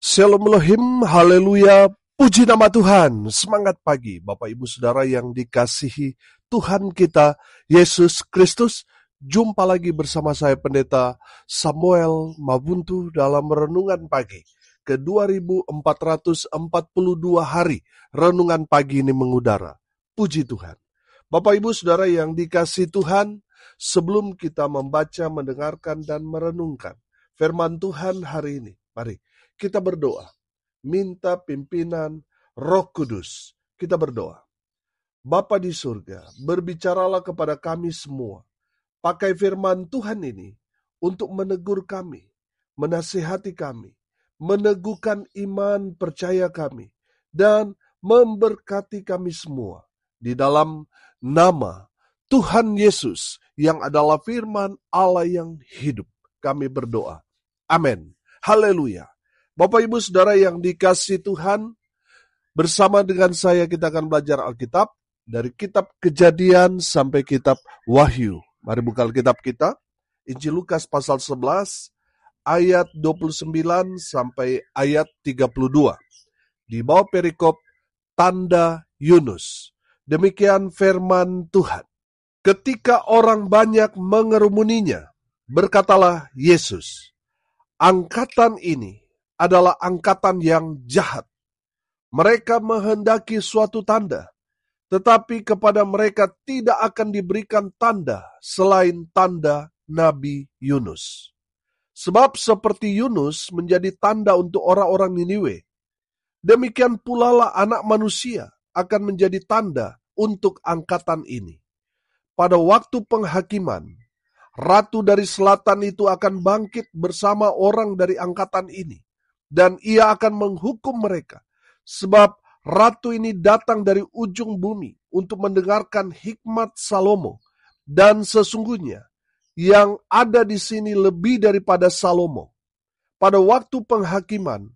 Shalom Elohim, haleluya, puji nama Tuhan. Semangat pagi Bapak Ibu Saudara yang dikasihi Tuhan kita Yesus Kristus. Jumpa lagi bersama saya Pendeta Samuel Mabuntu dalam renungan pagi ke 2442 hari. Renungan pagi ini mengudara. Puji Tuhan. Bapak Ibu Saudara yang dikasihi Tuhan, sebelum kita membaca, mendengarkan dan merenungkan firman Tuhan hari ini, mari kita berdoa, minta pimpinan Roh Kudus. Kita berdoa. Bapa di surga, berbicaralah kepada kami semua. Pakai firman Tuhan ini untuk menegur kami, menasihati kami, meneguhkan iman percaya kami, dan memberkati kami semua. Di dalam nama Tuhan Yesus yang adalah firman Allah yang hidup, kami berdoa. Amin. Haleluya. Bapak Ibu Saudara yang dikasihi Tuhan, bersama dengan saya kita akan belajar Alkitab dari kitab Kejadian sampai kitab Wahyu. Mari buka Alkitab kita, Injil Lukas pasal 11 ayat 29 sampai ayat 32. Di bawah perikop tanda Yunus. Demikian firman Tuhan. Ketika orang banyak mengerumuninya, berkatalah Yesus, angkatan ini adalah angkatan yang jahat. Mereka menghendaki suatu tanda, tetapi kepada mereka tidak akan diberikan tanda selain tanda Nabi Yunus. Sebab seperti Yunus menjadi tanda untuk orang-orang Niniwe, demikian pula lah Anak Manusia akan menjadi tanda untuk angkatan ini. Pada waktu penghakiman, Ratu dari Selatan itu akan bangkit bersama orang dari angkatan ini. Dan ia akan menghukum mereka. Sebab ratu ini datang dari ujung bumi untuk mendengarkan hikmat Salomo. Dan sesungguhnya yang ada di sini lebih daripada Salomo. Pada waktu penghakiman,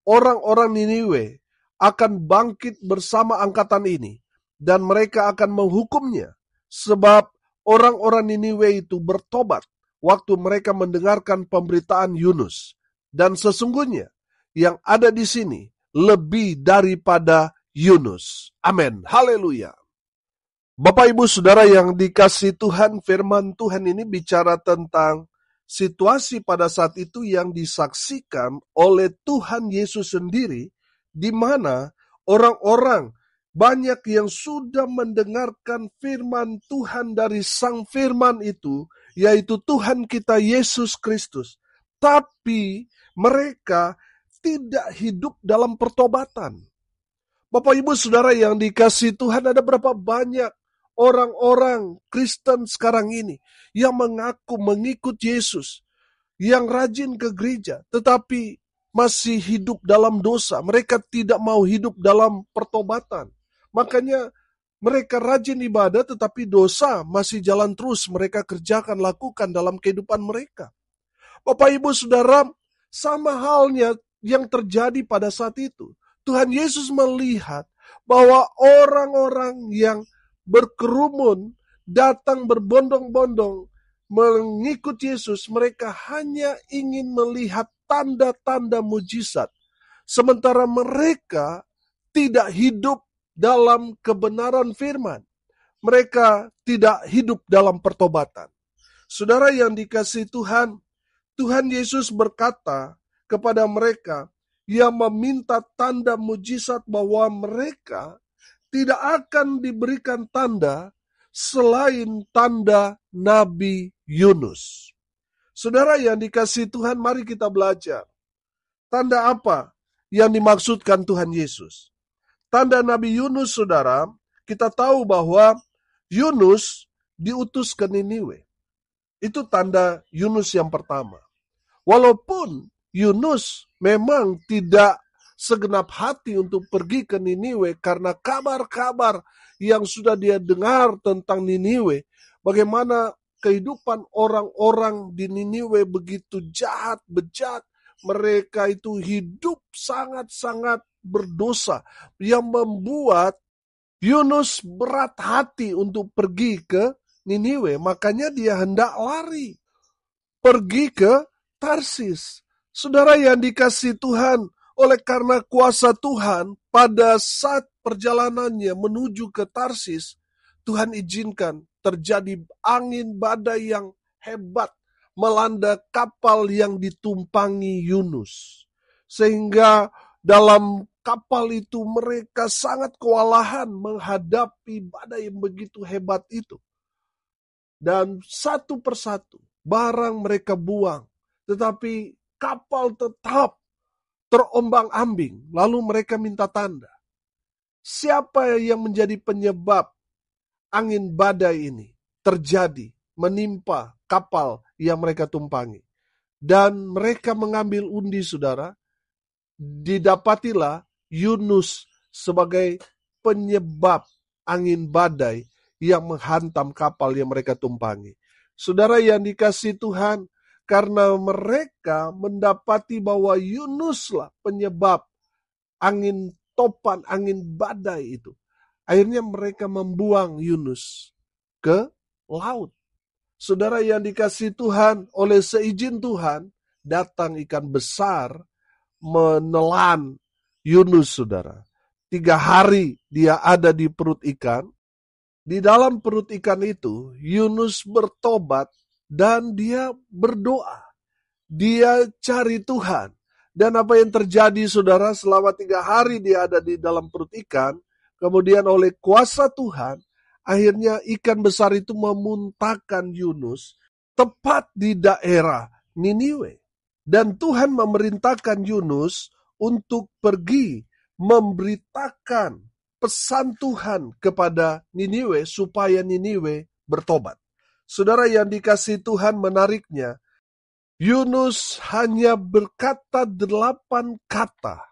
orang-orang Niniwe akan bangkit bersama angkatan ini. Dan mereka akan menghukumnya. Sebab orang-orang Niniwe itu bertobat waktu mereka mendengarkan pemberitaan Yunus. Dan sesungguhnya yang ada di sini lebih daripada Yunus. Amin. Haleluya. Bapak Ibu Saudara yang dikasihi Tuhan, firman Tuhan ini bicara tentang situasi pada saat itu yang disaksikan oleh Tuhan Yesus sendiri, di mana orang-orang banyak yang sudah mendengarkan firman Tuhan dari Sang Firman itu, yaitu Tuhan kita Yesus Kristus. Tapi mereka tidak hidup dalam pertobatan. Bapak Ibu Saudara yang dikasihi Tuhan, ada berapa banyak orang-orang Kristen sekarang ini yang mengaku mengikut Yesus, yang rajin ke gereja, tetapi masih hidup dalam dosa. Mereka tidak mau hidup dalam pertobatan. Makanya mereka rajin ibadah, tetapi dosa masih jalan terus mereka kerjakan, lakukan dalam kehidupan mereka. Bapak Ibu Saudara, sama halnya yang terjadi pada saat itu. Tuhan Yesus melihat bahwa orang-orang yang berkerumun datang berbondong-bondong mengikut Yesus, mereka hanya ingin melihat tanda-tanda mujizat. Sementara mereka tidak hidup dalam kebenaran firman. Mereka tidak hidup dalam pertobatan. Saudara yang dikasihi Tuhan, Tuhan Yesus berkata kepada mereka yang meminta tanda mujizat bahwa mereka tidak akan diberikan tanda selain tanda Nabi Yunus. Saudara yang dikasihi Tuhan, mari kita belajar. Tanda apa yang dimaksudkan Tuhan Yesus? Tanda Nabi Yunus, saudara, kita tahu bahwa Yunus diutus ke Niniwe. Itu tanda Yunus yang pertama. Walaupun Yunus memang tidak segenap hati untuk pergi ke Niniwe karena kabar-kabar yang sudah dia dengar tentang Niniwe, bagaimana kehidupan orang-orang di Niniwe begitu jahat, bejat, mereka itu hidup sangat-sangat berdosa, yang membuat Yunus berat hati untuk pergi ke Niniwe, makanya dia hendak lari, pergi ke Tarsis. Saudara yang dikasihi Tuhan, Oleh karena kuasa Tuhan, pada saat perjalanannya menuju ke Tarsis, Tuhan izinkan terjadi angin badai yang hebat melanda kapal yang ditumpangi Yunus. Sehingga dalam kapal itu mereka sangat kewalahan menghadapi badai yang begitu hebat itu. Dan satu persatu barang mereka buang, tetapi kapal tetap terombang-ambing. Lalu mereka minta tanda. Siapa yang menjadi penyebab angin badai ini terjadi, menimpa kapal yang mereka tumpangi? Dan mereka mengambil undi, saudara. Didapatilah Yunus sebagai penyebab angin badai yang menghantam kapal yang mereka tumpangi. Saudara yang dikasihi Tuhan, karena mereka mendapati bahwa Yunuslah penyebab angin topan, angin badai itu. Akhirnya mereka membuang Yunus ke laut. Saudara yang dikasihi Tuhan, oleh seizin Tuhan, datang ikan besar menelan Yunus, saudara. 3 hari dia ada di perut ikan. Di dalam perut ikan itu, Yunus bertobat dan dia berdoa. Dia cari Tuhan. Dan apa yang terjadi, saudara, selama 3 hari dia ada di dalam perut ikan, kemudian oleh kuasa Tuhan, akhirnya ikan besar itu memuntahkan Yunus tepat di daerah Niniwe. Dan Tuhan memerintahkan Yunus untuk pergi memberitakan pesan Tuhan kepada Niniwe supaya Niniwe bertobat. Saudara yang dikasihi Tuhan, menariknya, Yunus hanya berkata 8 kata,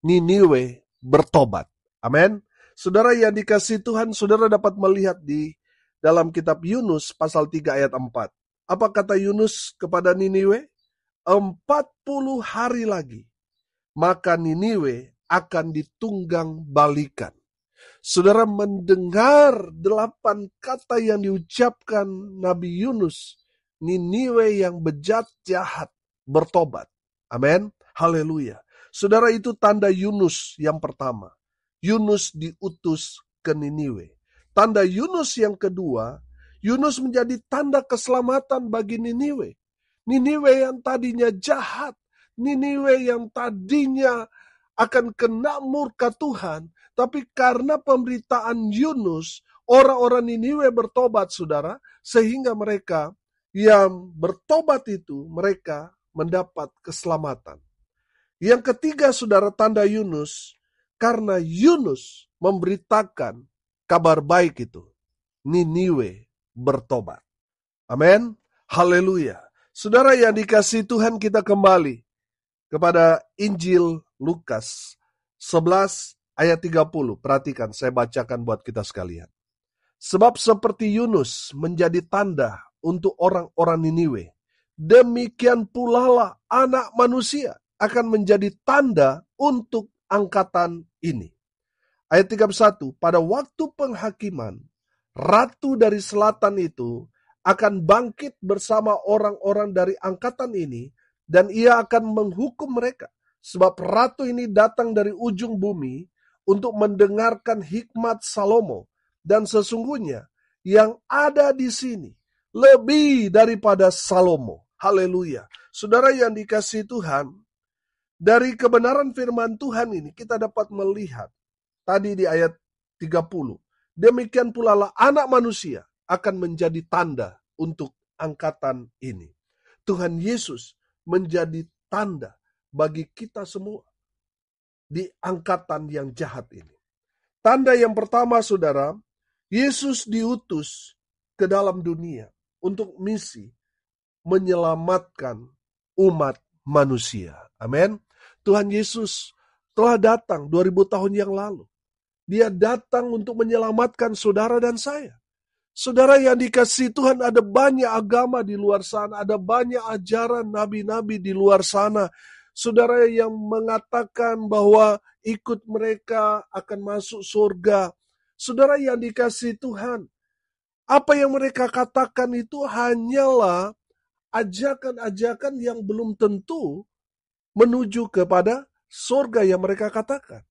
Niniwe bertobat. Amin. Saudara yang dikasihi Tuhan, saudara dapat melihat di dalam kitab Yunus pasal 3 ayat 4. Apa kata Yunus kepada Niniwe? 40 hari lagi, maka Niniwe akan ditunggang balikan. Saudara mendengar 8 kata yang diucapkan Nabi Yunus, Niniwe yang bejat jahat bertobat. Amin. Haleluya. Saudara, itu tanda Yunus yang pertama. Yunus diutus ke Niniwe. Tanda Yunus yang kedua, Yunus menjadi tanda keselamatan bagi Niniwe. Niniwe yang tadinya jahat, Niniwe yang tadinya akan kena murka Tuhan, tapi karena pemberitaan Yunus, orang-orang Niniwe bertobat, saudara, sehingga mereka yang bertobat itu, mereka mendapat keselamatan. Yang ketiga, saudara, tanda Yunus, karena Yunus memberitakan kabar baik itu, Niniwe bertobat. Amin. Haleluya. Saudara yang dikasihi Tuhan, kita kembali kepada Injil Lukas 11 ayat 30. Perhatikan, saya bacakan buat kita sekalian. Sebab seperti Yunus menjadi tanda untuk orang-orang Niniwe, demikian pula lah Anak Manusia akan menjadi tanda untuk angkatan ini. Ayat 31, pada waktu penghakiman, ratu dari selatan itu akan bangkit bersama orang-orang dari angkatan ini, dan ia akan menghukum mereka. Sebab ratu ini datang dari ujung bumi untuk mendengarkan hikmat Salomo. Dan sesungguhnya yang ada di sini lebih daripada Salomo. Haleluya. Saudara yang dikasihi Tuhan, dari kebenaran firman Tuhan ini kita dapat melihat tadi di ayat 30. Demikian pula lah Anak Manusia akan menjadi tanda untuk angkatan ini. Tuhan Yesus menjadi tanda bagi kita semua di angkatan yang jahat ini. Tanda yang pertama, saudara, Yesus diutus ke dalam dunia untuk misi menyelamatkan umat manusia. Amin. Tuhan Yesus telah datang 2000 tahun yang lalu. Dia datang untuk menyelamatkan saudara dan saya. Saudara yang dikasihi Tuhan, ada banyak agama di luar sana, ada banyak ajaran nabi-nabi di luar sana. Saudara yang mengatakan bahwa ikut mereka akan masuk surga. Saudara yang dikasihi Tuhan, apa yang mereka katakan itu hanyalah ajakan-ajakan yang belum tentu menuju kepada surga yang mereka katakan.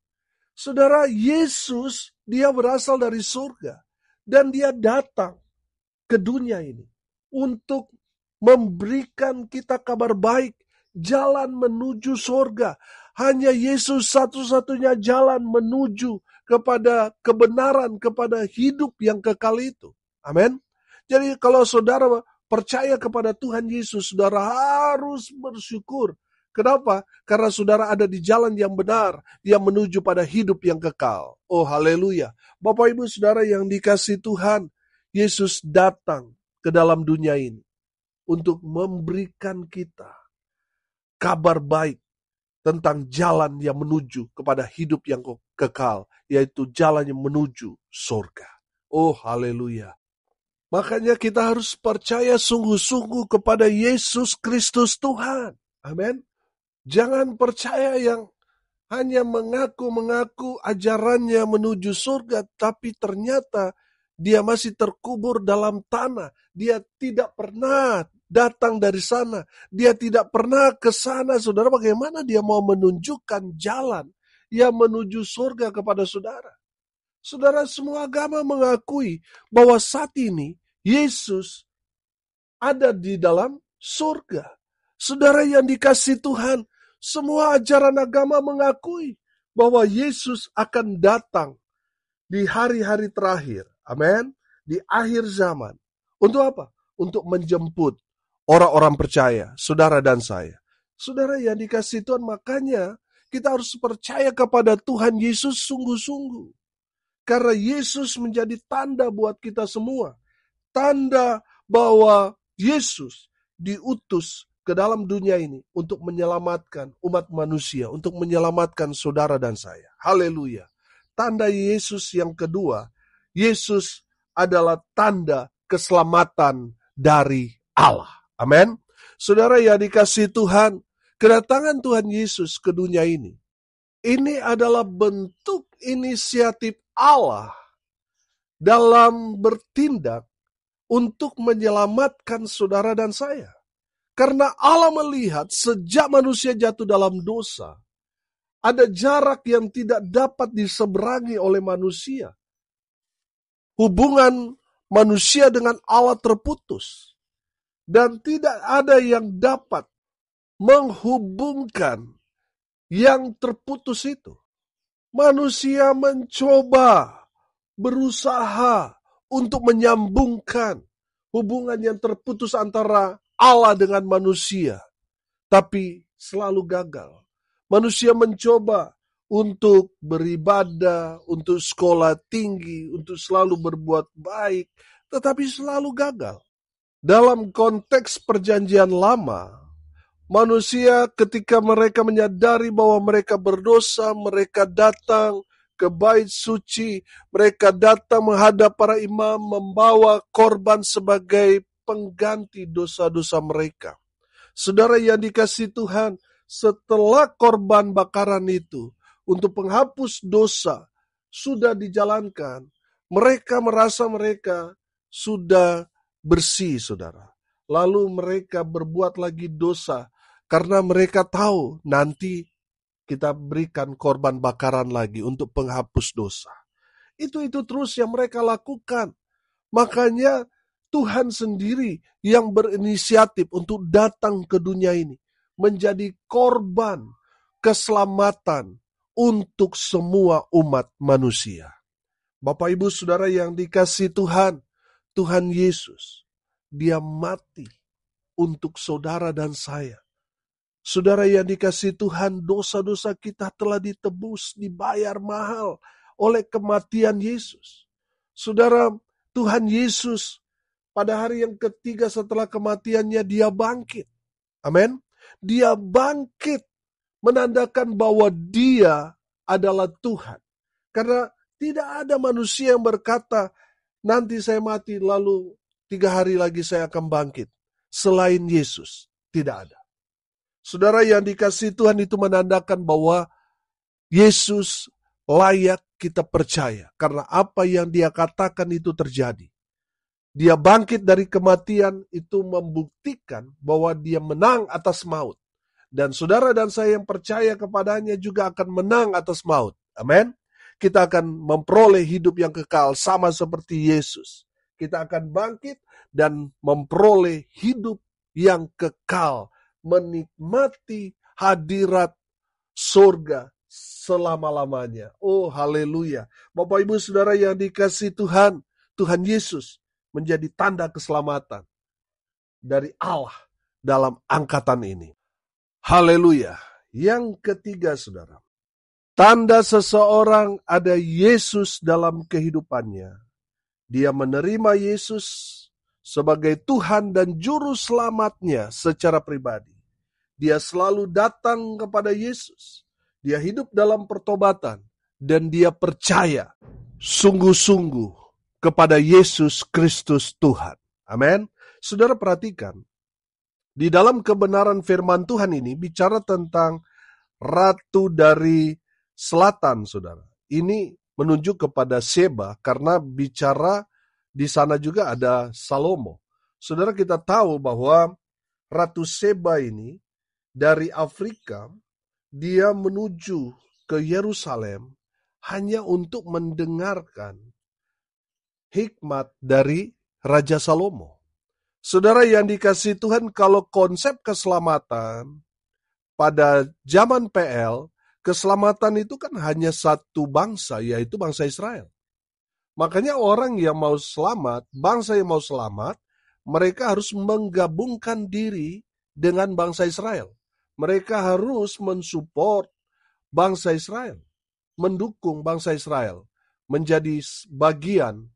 Saudara, Yesus dia berasal dari surga dan dia datang ke dunia ini untuk memberikan kita kabar baik, jalan menuju surga. Hanya Yesus satu-satunya jalan menuju kepada kebenaran, kepada hidup yang kekal itu. Amin. Jadi kalau saudara percaya kepada Tuhan Yesus, saudara harus bersyukur. Kenapa? Karena saudara ada di jalan yang benar, yang menuju pada hidup yang kekal. Oh haleluya. Bapak ibu saudara yang dikasihi Tuhan, Yesus datang ke dalam dunia ini untuk memberikan kita kabar baik tentang jalan yang menuju kepada hidup yang kekal, yaitu jalan yang menuju surga. Oh haleluya. Makanya kita harus percaya sungguh-sungguh kepada Yesus Kristus Tuhan. Amin. Jangan percaya yang hanya mengaku-mengaku ajarannya menuju surga, tapi ternyata dia masih terkubur dalam tanah. Dia tidak pernah datang dari sana. Dia tidak pernah ke sana. Saudara, bagaimana dia mau menunjukkan jalan yang menuju surga kepada saudara? Saudara, semua agama mengakui bahwa saat ini Yesus ada di dalam surga. Saudara yang dikasihi Tuhan, semua ajaran agama mengakui bahwa Yesus akan datang di hari-hari terakhir. Amin. Di akhir zaman. Untuk apa? Untuk menjemput orang-orang percaya, saudara dan saya. Saudara yang dikasihi Tuhan, makanya kita harus percaya kepada Tuhan Yesus sungguh-sungguh. Karena Yesus menjadi tanda buat kita semua. Tanda bahwa Yesus diutus ke dalam dunia ini untuk menyelamatkan umat manusia, untuk menyelamatkan saudara dan saya. Haleluya. Tanda Yesus yang kedua, Yesus adalah tanda keselamatan dari Allah. Amin. Saudara yang dikasihi Tuhan, kedatangan Tuhan Yesus ke dunia ini adalah bentuk inisiatif Allah dalam bertindak untuk menyelamatkan saudara dan saya. Karena Allah melihat sejak manusia jatuh dalam dosa, ada jarak yang tidak dapat diseberangi oleh manusia. Hubungan manusia dengan Allah terputus. Dan tidak ada yang dapat menghubungkan yang terputus itu. Manusia mencoba, berusaha untuk menyambungkan hubungan yang terputus antara Allah dengan manusia, tapi selalu gagal. Manusia mencoba untuk beribadah, untuk sekolah tinggi, untuk selalu berbuat baik, tetapi selalu gagal. Dalam konteks perjanjian lama, manusia ketika mereka menyadari bahwa mereka berdosa, mereka datang ke bait suci, mereka datang menghadap para imam, membawa korban sebagai pengganti dosa-dosa mereka. Saudara yang dikasihi Tuhan, setelah korban bakaran itu untuk penghapus dosa sudah dijalankan, mereka merasa mereka sudah bersih, saudara. Lalu mereka berbuat lagi dosa karena mereka tahu nanti kita berikan korban bakaran lagi untuk penghapus dosa. Itu terus yang mereka lakukan. Makanya Tuhan sendiri yang berinisiatif untuk datang ke dunia ini. Menjadi korban keselamatan untuk semua umat manusia. Bapak ibu saudara yang dikasihi Tuhan, Tuhan Yesus, dia mati untuk saudara dan saya. Saudara yang dikasihi Tuhan, dosa-dosa kita telah ditebus, dibayar mahal oleh kematian Yesus. Saudara, Tuhan Yesus pada hari yang ketiga setelah kematiannya dia bangkit. Amin. Dia bangkit menandakan bahwa dia adalah Tuhan. Karena tidak ada manusia yang berkata, nanti saya mati lalu 3 hari lagi saya akan bangkit. Selain Yesus, tidak ada. Saudara yang dikasihi Tuhan, itu menandakan bahwa Yesus layak kita percaya. Karena apa yang dia katakan itu terjadi. Dia bangkit dari kematian itu membuktikan bahwa dia menang atas maut. Dan saudara dan saya yang percaya kepadanya juga akan menang atas maut. Amin. Kita akan memperoleh hidup yang kekal sama seperti Yesus. Kita akan bangkit dan memperoleh hidup yang kekal, menikmati hadirat surga selama-lamanya. Oh, haleluya. Bapak Ibu Saudara yang dikasihi Tuhan, Tuhan Yesus menjadi tanda keselamatan dari Allah dalam angkatan ini. Haleluya. Yang ketiga, saudara. Tanda seseorang ada Yesus dalam kehidupannya. Dia menerima Yesus sebagai Tuhan dan Juru Selamatnya secara pribadi. Dia selalu datang kepada Yesus. Dia hidup dalam pertobatan. Dan dia percaya sungguh-sungguh kepada Yesus Kristus Tuhan. Amin. Saudara perhatikan. Di dalam kebenaran firman Tuhan ini bicara tentang ratu dari selatan, saudara. Ini menunjuk kepada Seba karena bicara di sana juga ada Salomo. Saudara, kita tahu bahwa Ratu Seba ini dari Afrika, dia menuju ke Yerusalem hanya untuk mendengarkan hikmat dari Raja Salomo. Saudara yang dikasihi Tuhan, kalau konsep keselamatan pada zaman PL, keselamatan itu kan hanya satu bangsa, yaitu bangsa Israel. Makanya orang yang mau selamat, bangsa yang mau selamat, mereka harus menggabungkan diri dengan bangsa Israel. Mereka harus mensupport bangsa Israel, mendukung bangsa Israel, menjadi bagian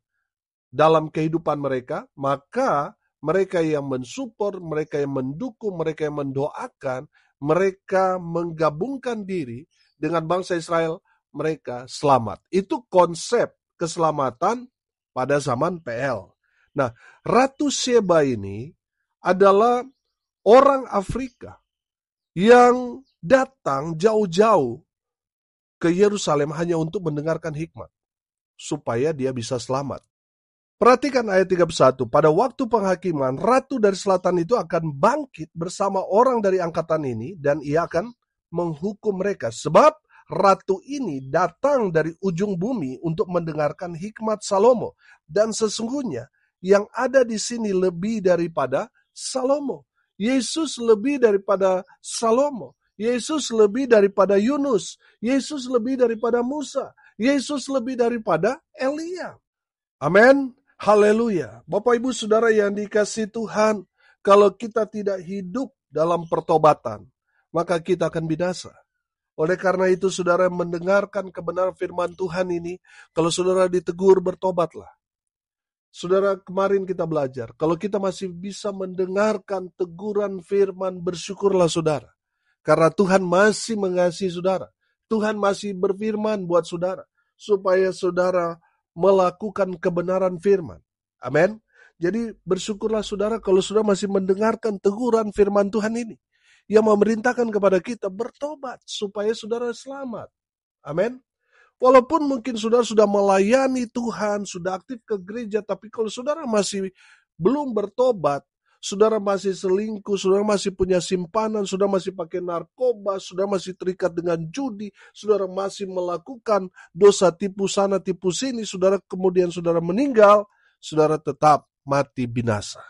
dalam kehidupan mereka. Maka mereka yang mensupport, mereka yang mendukung, mereka yang mendoakan, mereka menggabungkan diri dengan bangsa Israel, mereka selamat. Itu konsep keselamatan pada zaman PL. Nah, Ratu Seba ini adalah orang Afrika yang datang jauh-jauh ke Yerusalem hanya untuk mendengarkan hikmat, supaya dia bisa selamat. Perhatikan ayat 31. Pada waktu penghakiman, Ratu dari Selatan itu akan bangkit bersama orang dari angkatan ini, dan ia akan menghukum mereka. Sebab Ratu ini datang dari ujung bumi untuk mendengarkan hikmat Salomo. Dan sesungguhnya yang ada di sini lebih daripada Salomo. Yesus lebih daripada Salomo. Yesus lebih daripada Yunus. Yesus lebih daripada Musa. Yesus lebih daripada Elia. Amin. Haleluya. Bapak Ibu Saudara yang dikasihi Tuhan, kalau kita tidak hidup dalam pertobatan, maka kita akan binasa. Oleh karena itu saudara mendengarkan kebenaran firman Tuhan ini, kalau saudara ditegur, bertobatlah. Saudara, kemarin kita belajar, kalau kita masih bisa mendengarkan teguran firman, bersyukurlah saudara. Karena Tuhan masih mengasihi saudara. Tuhan masih berfirman buat saudara, supaya saudara melakukan kebenaran firman. Amin. Jadi bersyukurlah saudara kalau saudara masih mendengarkan teguran firman Tuhan ini, yang memerintahkan kepada kita bertobat supaya saudara selamat. Amin. Walaupun mungkin saudara sudah melayani Tuhan, sudah aktif ke gereja, tapi kalau saudara masih belum bertobat, saudara masih selingkuh, saudara masih punya simpanan, saudara masih pakai narkoba, saudara masih terikat dengan judi, saudara masih melakukan dosa tipu sana tipu sini, saudara kemudian saudara meninggal, saudara tetap mati binasa.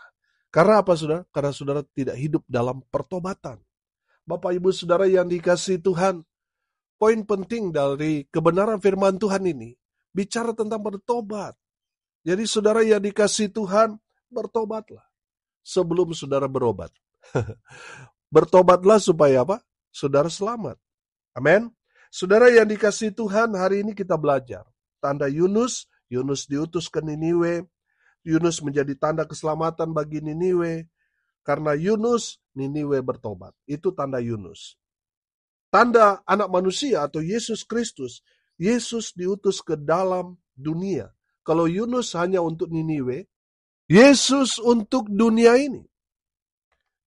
Karena apa saudara? Karena saudara tidak hidup dalam pertobatan. Bapak Ibu Saudara yang dikasihi Tuhan, poin penting dari kebenaran firman Tuhan ini bicara tentang bertobat. Jadi saudara yang dikasihi Tuhan, bertobatlah sebelum saudara berobat. Bertobatlah supaya apa? Saudara selamat. Amin. Saudara yang dikasihi Tuhan, hari ini kita belajar tanda Yunus. Yunus diutus ke Niniwe. Yunus menjadi tanda keselamatan bagi Niniwe. Karena Yunus, Niniwe bertobat. Itu tanda Yunus. Tanda anak manusia atau Yesus Kristus. Yesus diutus ke dalam dunia. Kalau Yunus hanya untuk Niniwe, Yesus untuk dunia ini.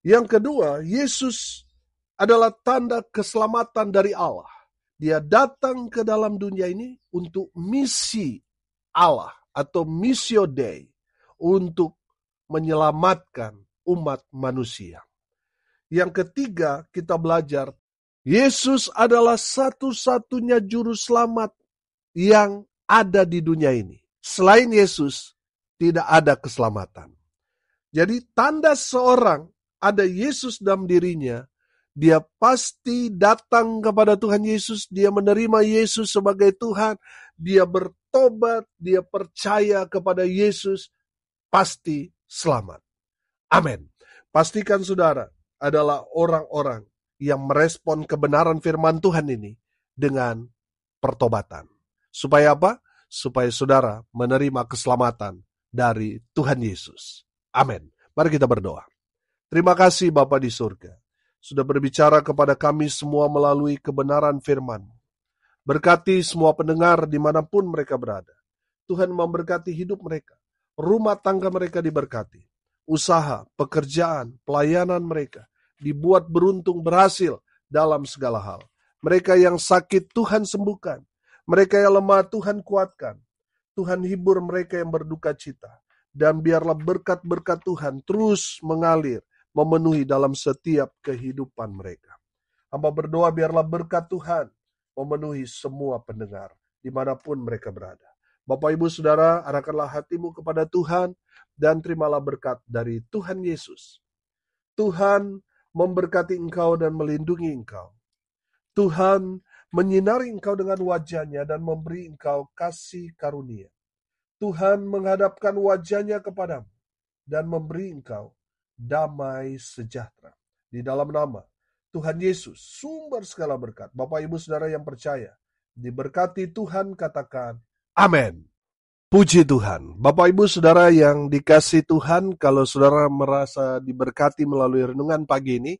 Yang kedua, Yesus adalah tanda keselamatan dari Allah. Dia datang ke dalam dunia ini untuk misi Allah atau missio Dei, untuk menyelamatkan umat manusia. Yang ketiga, kita belajar Yesus adalah satu-satunya juru selamat yang ada di dunia ini. Selain Yesus, tidak ada keselamatan. Jadi tanda seorang ada Yesus dalam dirinya, dia pasti datang kepada Tuhan Yesus, dia menerima Yesus sebagai Tuhan, dia bertobat, dia percaya kepada Yesus, pasti selamat. Amin. Pastikan saudara adalah orang-orang yang merespon kebenaran firman Tuhan ini dengan pertobatan. Supaya apa? Supaya saudara menerima keselamatan dari Tuhan Yesus. Amin. Mari kita berdoa. Terima kasih Bapa di surga, sudah berbicara kepada kami semua melalui kebenaran firman. Berkati semua pendengar dimanapun mereka berada. Tuhan memberkati hidup mereka. Rumah tangga mereka diberkati. Usaha, pekerjaan, pelayanan mereka dibuat beruntung berhasil dalam segala hal. Mereka yang sakit Tuhan sembuhkan. Mereka yang lemah Tuhan kuatkan. Tuhan hibur mereka yang berduka cita. Dan biarlah berkat-berkat Tuhan terus mengalir, memenuhi dalam setiap kehidupan mereka. Hamba berdoa biarlah berkat Tuhan memenuhi semua pendengar, dimanapun mereka berada. Bapak, Ibu, Saudara, arahkanlah hatimu kepada Tuhan, dan terimalah berkat dari Tuhan Yesus. Tuhan memberkati engkau dan melindungi engkau. Tuhan menyinari engkau dengan wajah-Nya dan memberi engkau kasih karunia. Tuhan menghadapkan wajah-Nya kepadamu dan memberi engkau damai sejahtera. Di dalam nama Tuhan Yesus, sumber segala berkat. Bapak, Ibu, Saudara yang percaya, diberkati Tuhan, katakan amin. Puji Tuhan. Bapak, Ibu, Saudara yang dikasih Tuhan, kalau saudara merasa diberkati melalui renungan pagi ini,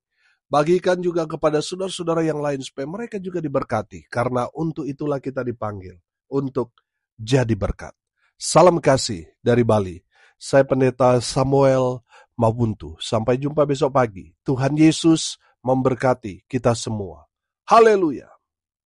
bagikan juga kepada saudara-saudara yang lain supaya mereka juga diberkati. Karena untuk itulah kita dipanggil, untuk jadi berkat. Salam kasih dari Bali. Saya Pendeta Samuel Mabuntu. Sampai jumpa besok pagi. Tuhan Yesus memberkati kita semua. Haleluya.